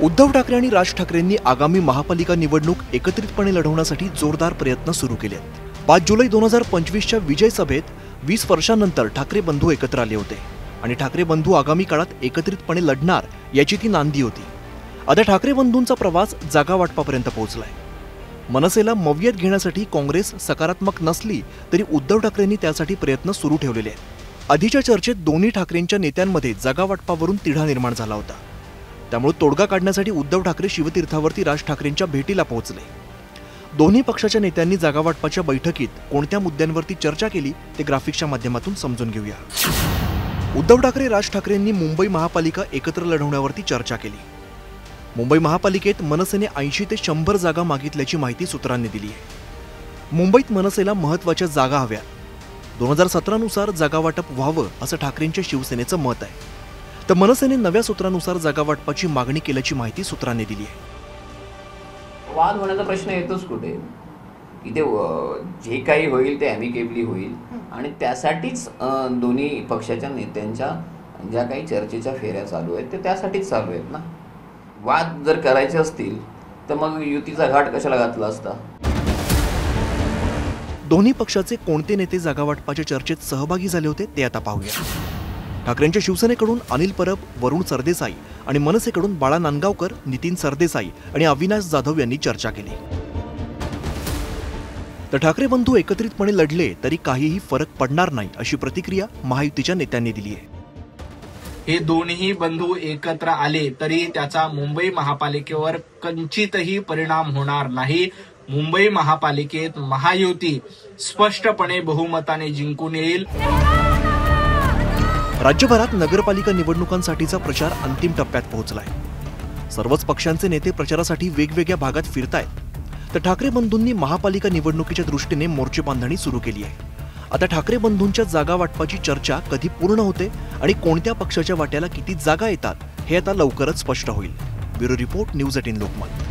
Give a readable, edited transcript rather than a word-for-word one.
उद्धव ठाकरे आणि राज ठाकरेंनी आगामी महापालिका निवडणूक एकत्रितपणे लढवण्यासाठी जोरदार प्रयत्न सुरू केले आहेत। 5 जुलै 2025च्या विजय सभेत 20 वर्षांनंतर ठाकरे बंधू एकत्र आले होते आणि ठाकरे बंधू आगामी काळात एकत्रितपणे लढणार याची ती नांदी होती। आता ठाकरे बंधूंचा प्रवास जागा वाटपापर्यंत पोहोचलाय। मनसेला मवियत घेण्यासाठी काँग्रेस सकारात्मक नसली तरी उद्धव ठाकरेंनी त्यासाठी प्रयत्न सुरू ठेवलेले आहेत। आधीच्या चर्चेत दोन्ही ठाकरेंच्या नेत्यांमध्ये जागा वाटपावरून तिढा निर्माण झाला होता। त्यामुळे तोडगा काढण्यासाठी उद्धव ठाकरे शिवतीर्थावरती राज ठाकरेंच्या भेटीला पोहोचले। दोन्ही पक्षाच्या नेत्यांनी जागा वाटपाच्या बैठकीत कोणत्या मुद्द्यांवरती चर्चा केली ते ग्राफिक्सच्या माध्यमातून समजून घेऊया। उद्धव ठाकरे राज ठाकरेंनी मुंबई महापालिका एकत्र लढवण्यावरती चर्चा केली। मुंबई महापालिकेत मनसेने 80 ते 100 जागा मागितल्याची माहिती सूत्रांनी दिली आहे। मुंबईत मनसेला महत्त्वाच्या जागा हव्या। 2017 नुसार जागा वाटप व्हावं असं ठाकरेंच्या शिवसेनेचं मत आहे। तर मनसेने नव्या सूत्रानुसार जागा वाटपाची मागणी केल्याची माहिती सूत्रांनी दिली आहे। वाद होण्याचा प्रश्न येतोच कुठे, इथे जे काही होईल ते ॲमिकेबली होईल आणि त्यासाठीच दोन्ही पक्षाच्या नेत्यांच्या ज्या काही चर्चेच्या फेऱ्या चालू आहेत ते त्यासाठीच चालू आहेत ना। वाद जर करायचे असतील तर मग युतीचा घाट कशाला घातला असता। दोन्ही पक्षाचे कोणते नेते जागा वाटपाच्या चर्चेत सहभागी झाले होते ते आता पाहूया। ठाकरेंच्या शिवसेनेकडून अनिल परब, वरुण सरदेसाई आणि मनसेकडून बाळा नांदगावकर, नितीन सरदेसाई आणि अविनाश जाधव यांनी चर्चा केली। तर ठाकरे बंधू एकत्रितपणे लढले तरी काहीही फरक पडणार नाही अशी प्रतिक्रिया महायुतीच्या नेत्यांनी दिली आहे। हे दोन्ही बंधू एकत्र आले तरी त्याचा मुंबई महापालिकेवर कंचितही परिणाम होणार नाही। मुंबई महापालिकेत महायुती स्पष्टपणे बहुमताने जिंकून येईल। राज्यभरात नगरपालिका निवडणुकांसाठीचा प्रचार अंतिम टप्प्यात पोहोचलाय। सर्वच पक्षांचे नेते प्रचारासाठी वेगवेगळ्या भागात फिरतायत। तर ठाकरे बंधूंनी महापालिका निवडणुकीच्या दृष्टीने मोर्चे बांधणी सुरू केली आहे। आता ठाकरे बंधूंच्या जागा वाटपाची चर्चा कधी पूर्ण होते आणि कोणत्या पक्षाच्या वाट्याला किती जागा येतात हे आता लवकरच स्पष्ट होईल। Bureau report, news 18 Lokmat.